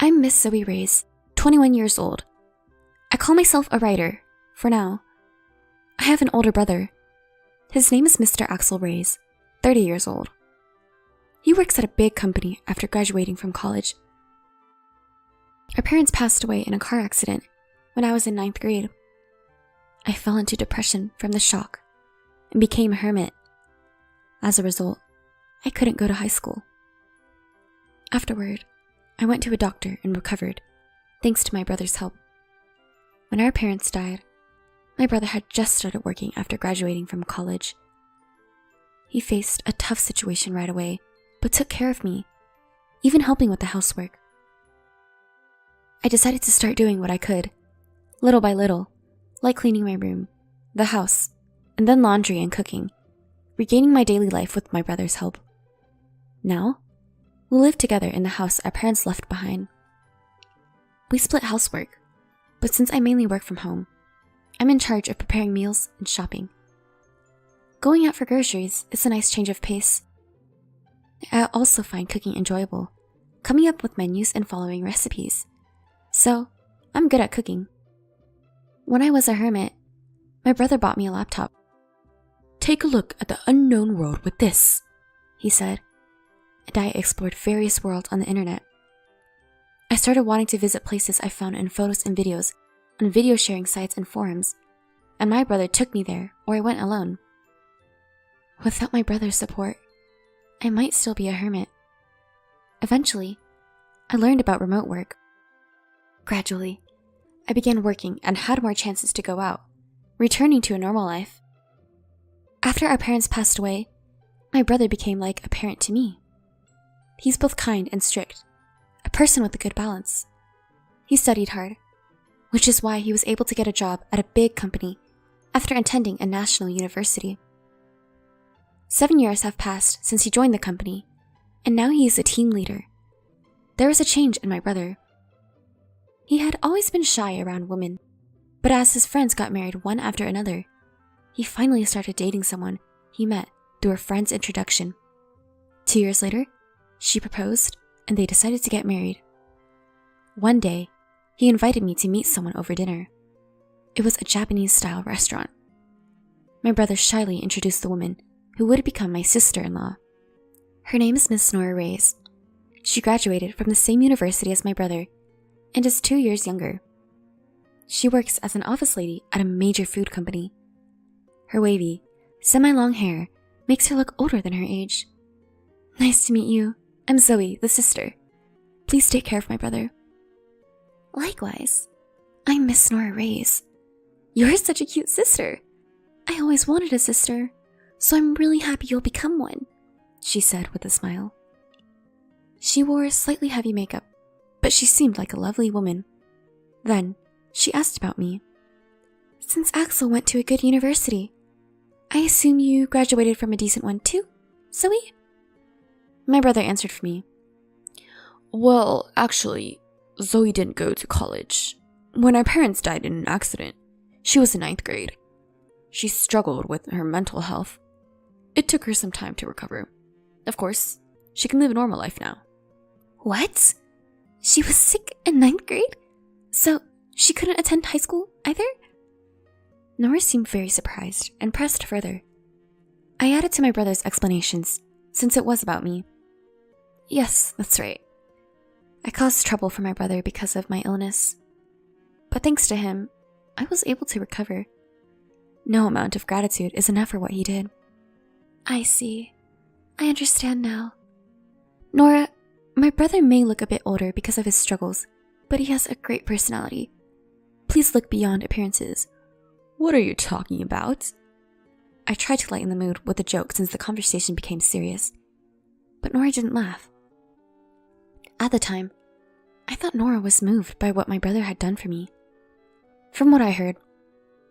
I'm Miss Zoe Reyes, 21 years old. I call myself a writer, for now. I have an older brother. His name is Mr. Axel Reyes, 30 years old. He works at a big company after graduating from college. Our parents passed away in a car accident when I was in 9th grade. I fell into depression from the shock and became a hermit. As a result, I couldn't go to high school. Afterward, I went to a doctor and recovered, thanks to my brother's help. When our parents died, my brother had just started working after graduating from college. He faced a tough situation right away, but took care of me, even helping with the housework. I decided to start doing what I could, little by little, like cleaning my room, the house, and then laundry and cooking, regaining my daily life with my brother's help. Now, we live together in the house our parents left behind. We split housework, but since I mainly work from home, I'm in charge of preparing meals and shopping. Going out for groceries is a nice change of pace. I also find cooking enjoyable, coming up with menus and following recipes. So, I'm good at cooking. When I was a hermit, my brother bought me a laptop. "Take a look at the unknown world with this," he said, and I explored various worlds on the internet. I started wanting to visit places I found in photos and videos on video sharing sites and forums, and my brother took me there, or I went alone. Without my brother's support, I might still be a hermit. Eventually, I learned about remote work. Gradually, I began working and had more chances to go out, returning to a normal life. After our parents passed away, my brother became like a parent to me. He's both kind and strict, a person with a good balance. He studied hard, which is why he was able to get a job at a big company after attending a national university. 7 years have passed since he joined the company, and now he is a team leader. There was a change in my brother. He had always been shy around women, but as his friends got married one after another, he finally started dating someone he met through a friend's introduction. 2 years later, she proposed, and they decided to get married. One day, he invited me to meet someone over dinner. It was a Japanese-style restaurant. My brother shyly introduced the woman who would become my sister-in-law. Her name is Miss Nora Reyes. She graduated from the same university as my brother and is 2 years younger. She works as an office lady at a major food company. Her wavy, semi-long hair makes her look older than her age. "Nice to meet you. I'm Zoe, the sister. Please take care of my brother." "Likewise. I'm Miss Nora Reyes. You're such a cute sister. I always wanted a sister, so I'm really happy you'll become one," she said with a smile. She wore slightly heavy makeup, but she seemed like a lovely woman. Then, she asked about me. "Since Axel went to a good university, I assume you graduated from a decent one too, Zoe?" My brother answered for me. "Well, actually, Zoe didn't go to college. When our parents died in an accident, she was in 9th grade. She struggled with her mental health. It took her some time to recover. Of course, she can live a normal life now." "What? She was sick in 9th grade? So she couldn't attend high school either?" Nora seemed very surprised and pressed further. I added to my brother's explanations, since it was about me. "Yes, that's right. I caused trouble for my brother because of my illness. But thanks to him, I was able to recover. No amount of gratitude is enough for what he did." "I see. I understand now. Nora, my brother may look a bit older because of his struggles, but he has a great personality. Please look beyond appearances." "What are you talking about?" I tried to lighten the mood with a joke since the conversation became serious, but Nora didn't laugh. At the time, I thought Nora was moved by what my brother had done for me. From what I heard,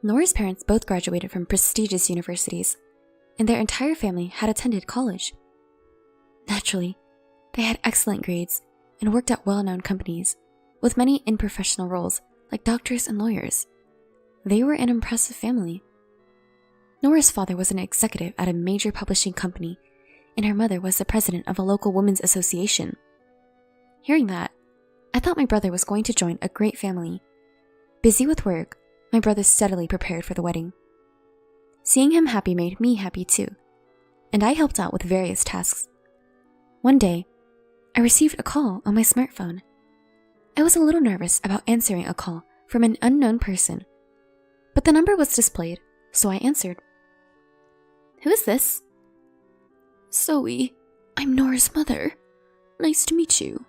Nora's parents both graduated from prestigious universities, and their entire family had attended college. Naturally, they had excellent grades and worked at well-known companies, with many in professional roles like doctors and lawyers. They were an impressive family. Nora's father was an executive at a major publishing company, and her mother was the president of a local women's association. Hearing that, I thought my brother was going to join a great family. Busy with work, my brother steadily prepared for the wedding. Seeing him happy made me happy too, and I helped out with various tasks. One day, I received a call on my smartphone. I was a little nervous about answering a call from an unknown person, but the number was displayed, so I answered. "Who is this?" "Zoe, I'm Nora's mother. Nice to meet you."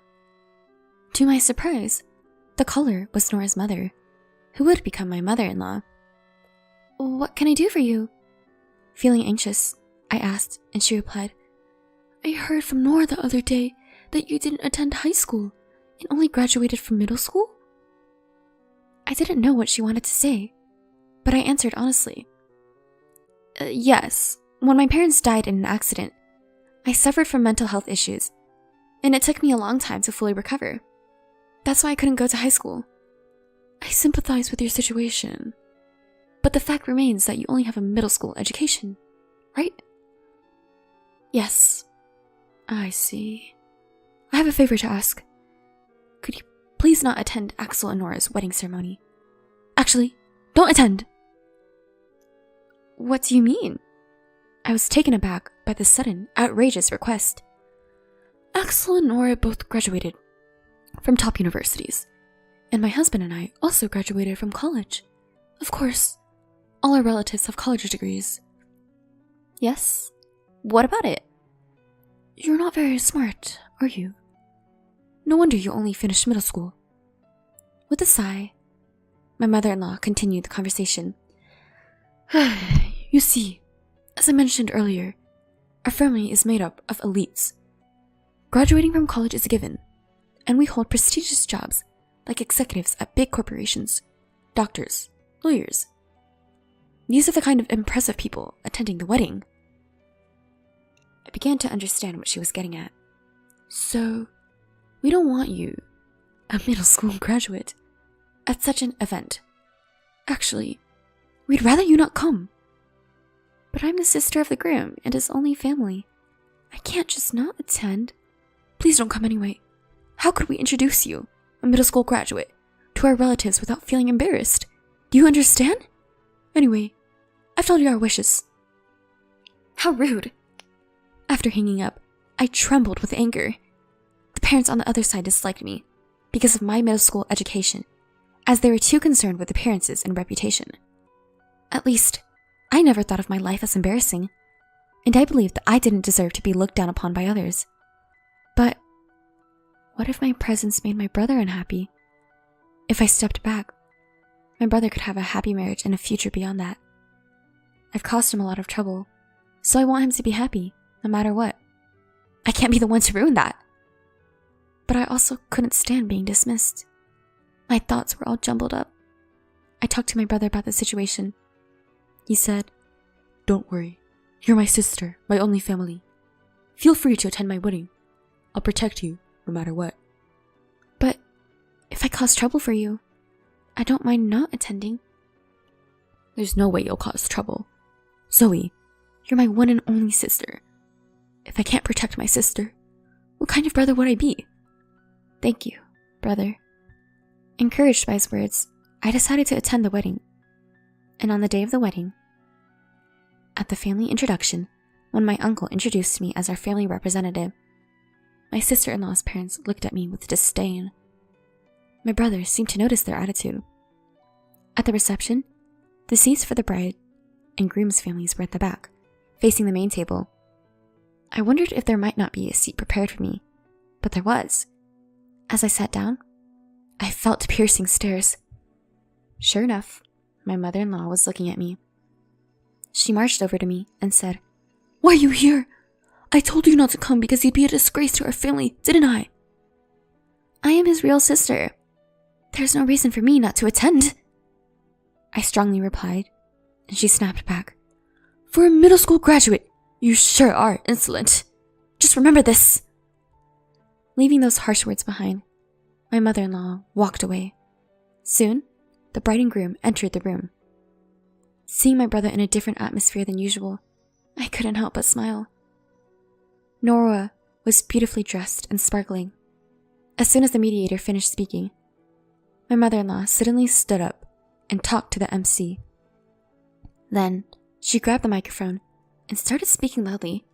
To my surprise, the caller was Nora's mother, who would become my mother-in-law. "What can I do for you?" Feeling anxious, I asked, and she replied, "I heard from Nora the other day that you didn't attend high school and only graduated from middle school?" I didn't know what she wanted to say, but I answered honestly. Yes, when my parents died in an accident, I suffered from mental health issues, and it took me a long time to fully recover. That's why I couldn't go to high school." "I sympathize with your situation, but the fact remains that you only have a middle school education, right?" "Yes." "I see. I have a favor to ask. Could you please not attend Axel and Nora's wedding ceremony? Actually, don't attend." "What do you mean?" I was taken aback by this sudden, outrageous request. "Axel and Nora both graduated from top universities, and my husband and I also graduated from college. Of course, all our relatives have college degrees." "Yes? What about it?" "You're not very smart, are you? No wonder you only finished middle school." With a sigh, my mother-in-law continued the conversation. "You see, as I mentioned earlier, our family is made up of elites. Graduating from college is a given, and we hold prestigious jobs like executives at big corporations, doctors, lawyers. These are the kind of impressive people attending the wedding." I began to understand what she was getting at. "So, we don't want you, a middle school graduate, at such an event. Actually, we'd rather you not come." "But I'm the sister of the groom and his only family. I can't just not attend." "Please don't come anyway. How could we introduce you, a middle school graduate, to our relatives without feeling embarrassed? Do you understand? Anyway, I've told you our wishes." How rude. After hanging up, I trembled with anger. The parents on the other side disliked me because of my middle school education, as they were too concerned with appearances and reputation. At least, I never thought of my life as embarrassing, and I believed that I didn't deserve to be looked down upon by others. But what if my presence made my brother unhappy? If I stepped back, my brother could have a happy marriage and a future beyond that. I've caused him a lot of trouble, so I want him to be happy, no matter what. I can't be the one to ruin that. But I also couldn't stand being dismissed. My thoughts were all jumbled up. I talked to my brother about the situation. He said, "Don't worry. You're my sister, my only family. Feel free to attend my wedding. I'll protect you, no matter what." "But if I cause trouble for you, I don't mind not attending." "There's no way you'll cause trouble. Zoe, you're my one and only sister. If I can't protect my sister, what kind of brother would I be?" "Thank you, brother." Encouraged by his words, I decided to attend the wedding. And on the day of the wedding, at the family introduction, when my uncle introduced me as our family representative, my sister-in-law's parents looked at me with disdain. My brother seemed to notice their attitude. At the reception, the seats for the bride and groom's families were at the back, facing the main table. I wondered if there might not be a seat prepared for me, but there was. As I sat down, I felt piercing stares. Sure enough, my mother-in-law was looking at me. She marched over to me and said, "Why are you here? I told you not to come because you'd be a disgrace to our family, didn't I?" "I am his real sister. There's no reason for me not to attend," I strongly replied, and she snapped back. "For a middle school graduate, you sure are insolent. Just remember this." Leaving those harsh words behind, my mother-in-law walked away. Soon, the bride and groom entered the room. Seeing my brother in a different atmosphere than usual, I couldn't help but smile. Nora was beautifully dressed and sparkling. As soon as the mediator finished speaking, my mother-in-law suddenly stood up and talked to the MC. Then, she grabbed the microphone and started speaking loudly.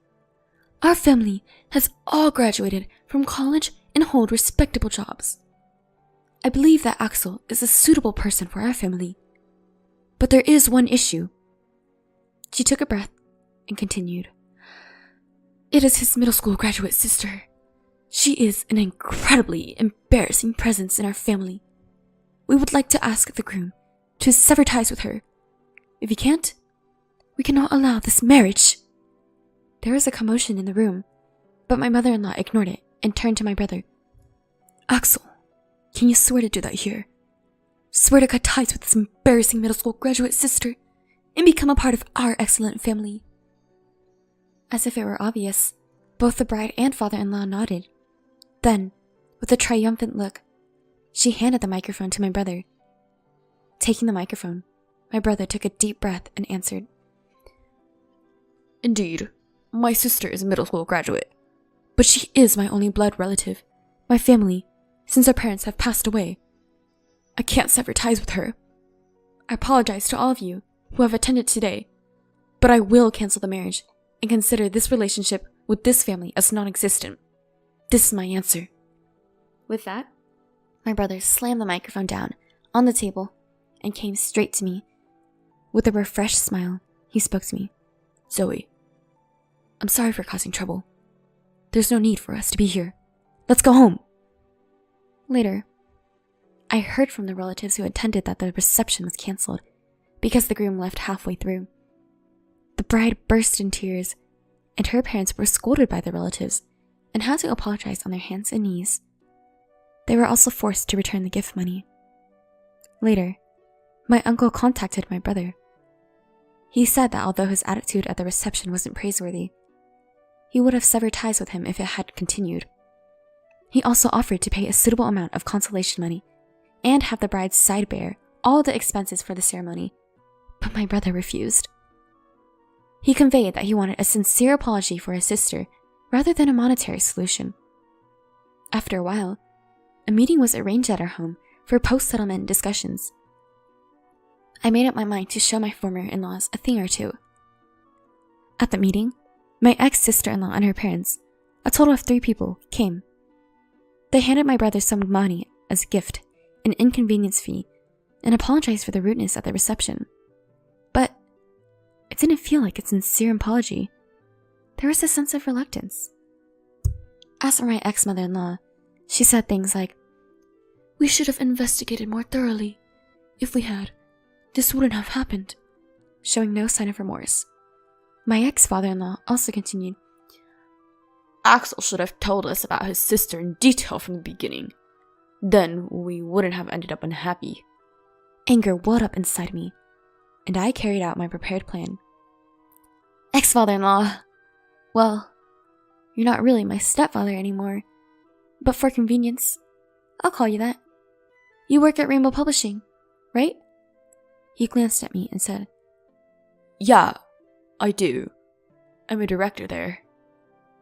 Our family has all graduated from college and hold respectable jobs. I believe that Axel is a suitable person for our family. But there is one issue. She took a breath and continued. It is his middle school graduate sister. She is an incredibly embarrassing presence in our family. We would like to ask the groom to sever ties with her. If he can't, we cannot allow this marriage. There was a commotion in the room, but my mother-in-law ignored it and turned to my brother. Axel, can you swear to do that here? Swear to cut ties with this embarrassing middle school graduate sister and become a part of our excellent family. As if it were obvious, both the bride and father-in-law nodded. Then, with a triumphant look, she handed the microphone to my brother. Taking the microphone, my brother took a deep breath and answered. Indeed, my sister is a middle school graduate, but she is my only blood relative, my family, since our parents have passed away. I can't sever ties with her. I apologize to all of you who have attended today, but I will cancel the marriage and consider this relationship with this family as non-existent. This is my answer. With that, my brother slammed the microphone down on the table and came straight to me. With a refreshed smile, he spoke to me. Zoe, I'm sorry for causing trouble. There's no need for us to be here. Let's go home. Later, I heard from the relatives who attended that the reception was canceled because the groom left halfway through. The bride burst in tears, and her parents were scolded by the relatives and had to apologize on their hands and knees. They were also forced to return the gift money. Later, my uncle contacted my brother. He said that although his attitude at the reception wasn't praiseworthy, he would have severed ties with him if it had continued. He also offered to pay a suitable amount of consolation money and have the bride's side bear all the expenses for the ceremony, but my brother refused. He conveyed that he wanted a sincere apology for his sister rather than a monetary solution. After a while, a meeting was arranged at our home for post-settlement discussions. I made up my mind to show my former in-laws a thing or two. At the meeting, my ex-sister-in-law and her parents, a total of 3 people, came. They handed my brother some money as a gift, an inconvenience fee, and apologized for the rudeness at the reception. But it didn't feel like a sincere apology. There was a sense of reluctance. As for my ex-mother-in-law, she said things like, "We should have investigated more thoroughly. If we had, this wouldn't have happened," showing no sign of remorse. My ex-father-in-law also continued, "Axel should have told us about his sister in detail from the beginning. Then we wouldn't have ended up unhappy." Anger welled up inside me, and I carried out my prepared plan. "Ex-father-in-law, well, you're not really my stepfather anymore, but for convenience, I'll call you that. You work at Rainbow Publishing, right?" He glanced at me and said, "Yeah, I do. I'm a director there.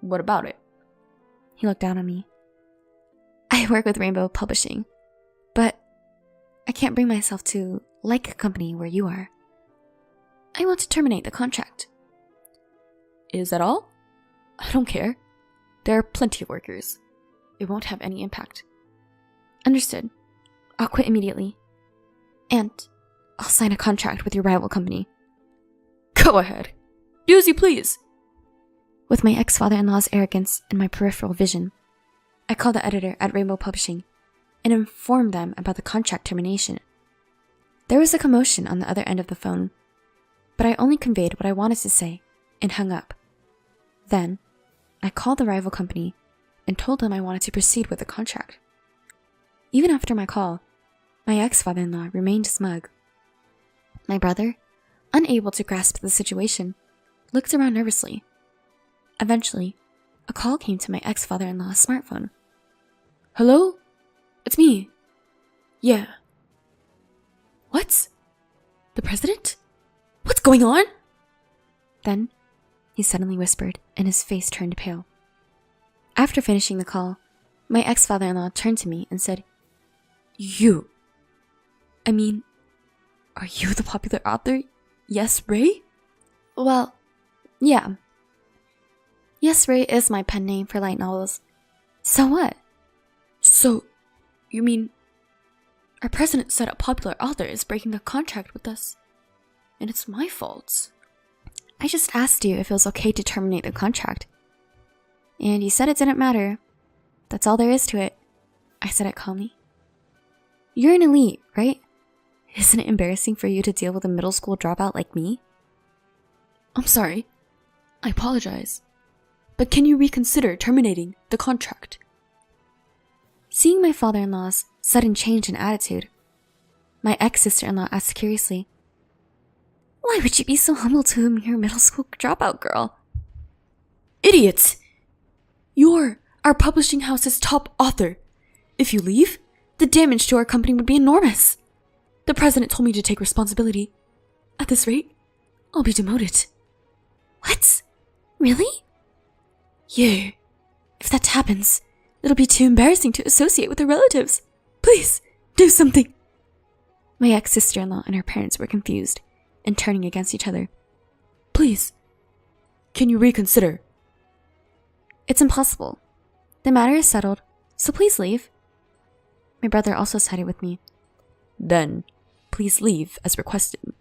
What about it?" He looked down on me. "I work with Rainbow Publishing, but I can't bring myself to like a company where you are. I want to terminate the contract." "Is that all? I don't care. There are plenty of workers. It won't have any impact." "Understood. I'll quit immediately. And I'll sign a contract with your rival company." "Go ahead. Do as you please." With my ex-father-in-law's arrogance and my peripheral vision, I called the editor at Rainbow Publishing and informed them about the contract termination. There was a commotion on the other end of the phone, but I only conveyed what I wanted to say and hung up. Then, I called the rival company and told them I wanted to proceed with the contract. Even after my call, my ex-father-in-law remained smug. My brother, unable to grasp the situation, looked around nervously. Eventually, a call came to my ex-father-in-law's smartphone. "Hello? It's me." "Yeah." "What? The president? What's going on?" Then, he suddenly whispered, and his face turned pale. After finishing the call, My ex-father-in-law turned to me and said, Are you the popular author? Yes, Ray? Well, yeah. Yes, Ray is my pen name for light novels. So what? So, you mean our president said a popular author is breaking a contract with us, and it's my fault? I just asked you if it was okay to terminate the contract. And you said it didn't matter. That's all there is to it. I said it calmly. You're an elite, right? Isn't it embarrassing for you to deal with a middle school dropout like me? I'm sorry. I apologize. But can you reconsider terminating the contract? Seeing my father-in-law's sudden change in attitude, my ex-sister-in-law asked curiously, "Why would you be so humble to a mere middle school dropout girl?" Idiot! You're our publishing house's top author. If you leave, the damage to our company would be enormous. The president told me to take responsibility. At this rate, I'll be demoted. What? Really? Yeah. If that happens, it'll be too embarrassing to associate with her relatives. Please, do something. My ex-sister-in-law and her parents were confused and turning against each other. Please, can you reconsider? It's impossible. The matter is settled, so please leave. My brother also sided with me. Then, please leave as requested.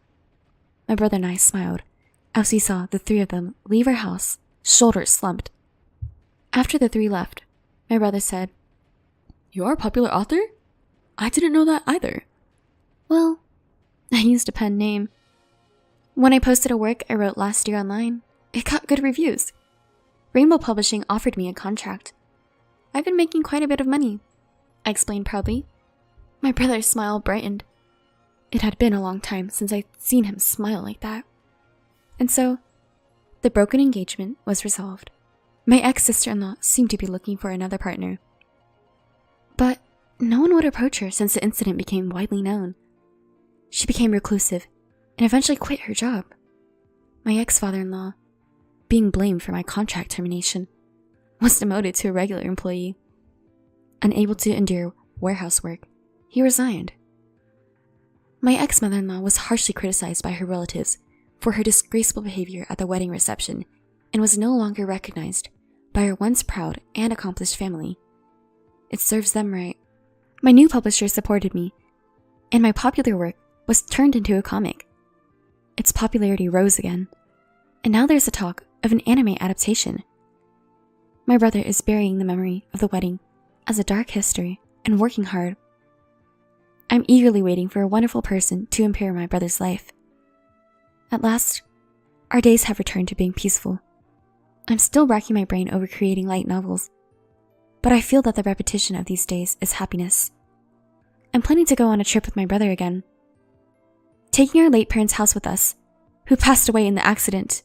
My brother and I smiled as we saw the three of them leave our house, shoulders slumped. After the three left, my brother said, "You're a popular author? I didn't know that either." Well, I used a pen name. When I posted a work I wrote last year online, it got good reviews. Rainbow Publishing offered me a contract. I've been making quite a bit of money, I explained proudly. My brother's smile brightened. It had been a long time since I'd seen him smile like that. And so, the broken engagement was resolved. My ex-sister-in-law seemed to be looking for another partner. But no one would approach her since the incident became widely known. She became reclusive and eventually quit her job. My ex-father-in-law, being blamed for my contract termination, was demoted to a regular employee. Unable to endure warehouse work, he resigned. My ex-mother-in-law was harshly criticized by her relatives for her disgraceful behavior at the wedding reception and was no longer recognized by her once proud and accomplished family. It serves them right. My new publisher supported me, and my popular work was turned into a comic. Its popularity rose again, and now there's a talk of an anime adaptation. My brother is burying the memory of the wedding as a dark history and working hard. I'm eagerly waiting for a wonderful person to impair my brother's life. At last, our days have returned to being peaceful. I'm still racking my brain over creating light novels, but I feel that the repetition of these days is happiness. I'm planning to go on a trip with my brother again. Taking our late parents' house with us, who passed away in the accident